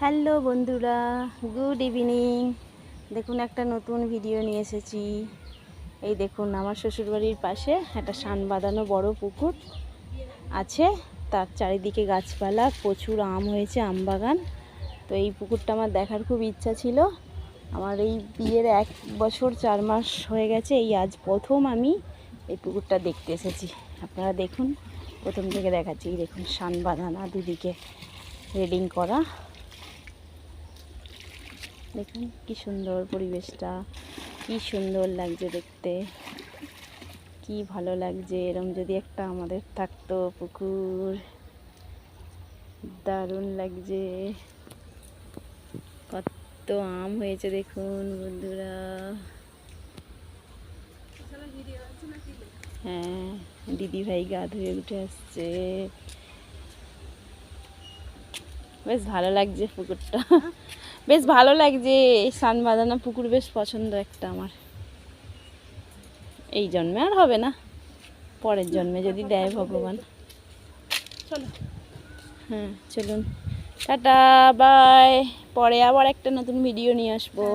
Hello বন্ধুরা, good evening. দেখুন একটা নতুন ভিডিও নিয়ে এসেছি। এই দেখুন আমার শ্বশুরবাড়ির পাশে একটা শান বাঁধানো বড় পুকুর আছে, তার চারিদিকে গাছপালা, প্রচুর আম হয়েছে, আম বাগান। তো এই পুকুরটা আমার দেখার খুব ইচ্ছা ছিল। আমার এই বিয়ের 1 বছর 4 মাস হয়ে গেছে, এই আজ প্রথম আমি এই পুকুরটা দেখতে এসেছি। আপনারা দেখুন, প্রথম থেকে দেখাচ্ছি। দেখুন শান বাঁধানা, দুদিকে রেলিং করা। দেখুন কি সুন্দর পরিবেশটা, কি সুন্দর লাগছে দেখতে, কি ভালো লাগছে। এরম যদি একটা আমাদের থাকতো পুকুর, দারুণ লাগছে। কত আম হয়েছে দেখুন বন্ধুরা। হ্যাঁ, দিদি ভাই গা ধুয়ে উঠে আসছে। বেশ ভালো লাগছে পুকুরটা, বেশ ভালো লাগছে। শান বাঁধানো পুকুর বেশ পছন্দ একটা আমার। এই জন্মে আর হবে না, পরের জন্মে যদি দেয় ভগবান। চলো, হ্যাঁ চলুন, টাটা, বাই। পরে আবার একটা নতুন ভিডিও নিয়ে আসবো।